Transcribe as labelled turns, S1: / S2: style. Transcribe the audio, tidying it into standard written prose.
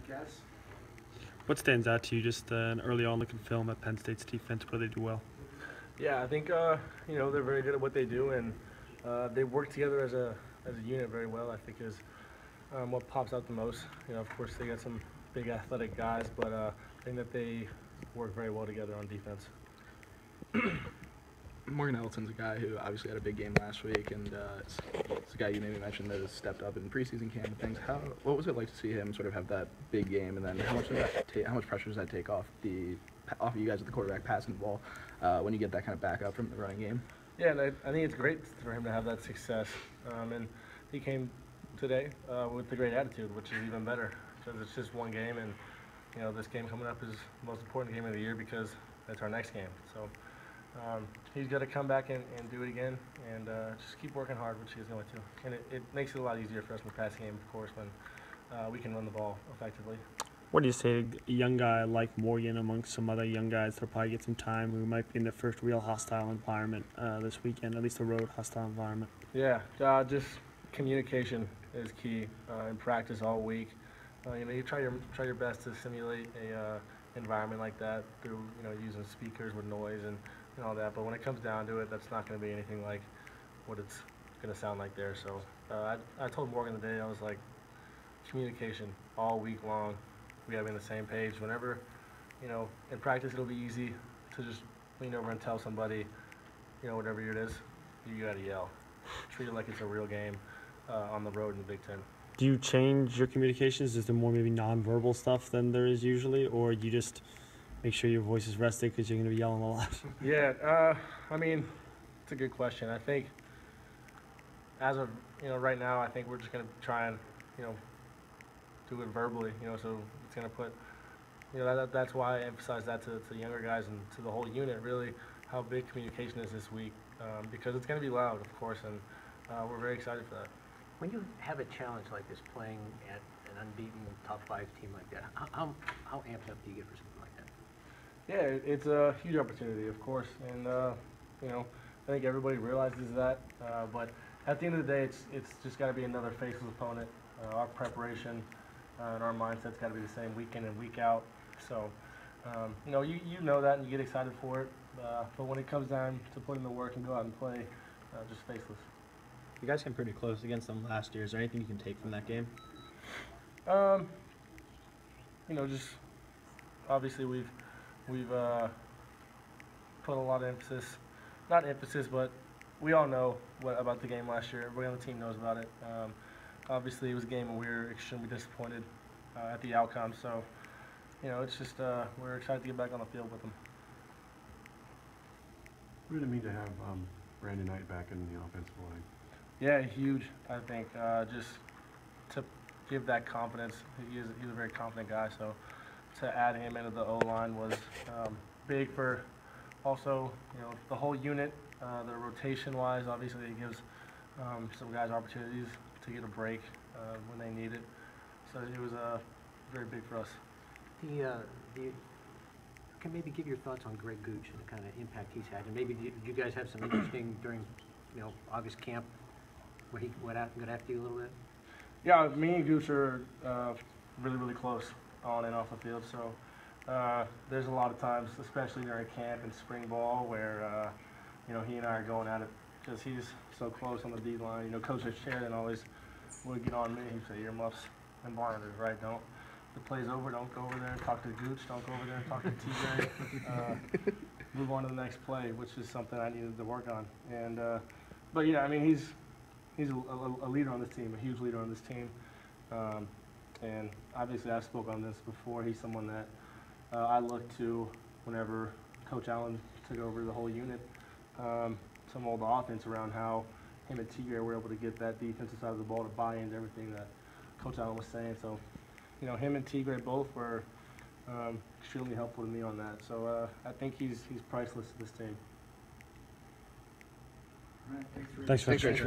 S1: podcast.
S2: What stands out to you just early on looking film at Penn State's defense, where they do well?
S3: Yeah, I think they're very good at what they do, and they work together as a unit very well. I think is what pops out the most. Of course, they got some big athletic guys, but I think that they work very well together on defense.
S4: Morgan Ellson's a guy who obviously had a big game last week, and it's a guy you maybe mentioned that has stepped up in preseason camp and things. What was it like to see him sort of have that big game, and then how much pressure does that take off you guys at the quarterback passing the ball when you get that kind of backup from the running game?
S3: Yeah, and I think it's great for him to have that success, and he came today with a great attitude, which is even better because it's just one game, and this game coming up is the most important game of the year because that's our next game. So. He's got to come back and do it again and just keep working hard, which he's going to. And it makes it a lot easier for us in the passing game, of course, when we can run the ball effectively.
S2: What do you say to a young guy like Morgan amongst some other young guys that'll probably get some time who might be in their first real hostile environment this weekend, at least a road hostile environment?
S3: Yeah, just communication is key in practice all week. You try your best to simulate a environment like that through using speakers with noise and all that, but when it comes down to it, that's not going to be anything like what it's going to sound like there. So I told Morgan today, I was like, communication all week long. We have to be on the same page. Whenever, in practice, it'll be easy to just lean over and tell somebody, whatever it is, you got to yell. Treat it like it's a real game on the road in the Big Ten.
S2: Do you change your communications? Is there more maybe nonverbal stuff than there is usually, or you just make sure your voice is rested because you're going to be yelling a lot?
S3: Yeah, it's a good question. I think as of, right now, I think we're just going to try and, do it verbally, so it's going to put, that's why I emphasize that to younger guys and to the whole unit, really, how big communication is this week, because it's going to be loud, of course, and we're very excited for that.
S5: When you have a challenge like this, playing at an unbeaten top 5 team like that, how amped up do you get for something like that?
S3: Yeah, it's a huge opportunity, of course, and I think everybody realizes that. But at the end of the day, it's just got to be another faceless opponent. Our preparation and our mindset's got to be the same week in and week out. So, you know that and you get excited for it. But when it comes down to put in the work and go out and play, just faceless.
S6: You guys came pretty close against them last year. Is there anything you can take from that game?
S3: Just obviously we've put a lot of emphasis, not emphasis, but we all know about the game last year. Everybody on the team knows about it. Obviously, it was a game where we were extremely disappointed at the outcome. So, it's just we're excited to get back on the field with them.
S1: What did it mean to have Brandon Knight back in the offensive line?
S3: Yeah, huge. I think just to give that confidence. He's a very confident guy. So to add him into the O-line was big for also the whole unit. The rotation-wise, obviously, it gives some guys opportunities to get a break when they need it. So it was very big for us.
S5: Can maybe give your thoughts on Greg Gooch and the kind of impact he's had, and maybe did you guys have some interesting during August camp where he got after you a little bit?
S3: Yeah, me and Gooch are really, really close on and off the field. So there's a lot of times, especially during camp and spring ball, where he and I are going at it because he's so close on the D line. Coach Sheridan always would get on me. He'd say, "Earmuffs and blinders, right? Don't. The play's over. Don't go over there and talk to Gooch. Don't go over there and talk to TJ. Move on to the next play," which is something I needed to work on. And but yeah, he's a leader on this team, a huge leader on this team. And obviously, I've spoken on this before. He's someone that I look to whenever Coach Allen took over the whole unit. Some of the offense around how him and Tigre were able to get that defensive side of the ball to buy into everything that Coach Allen was saying. So, him and Tigre both were extremely helpful to me on that. So I think he's priceless to this team.
S1: All right, thanks, Rich.
S2: Thanks, Rich.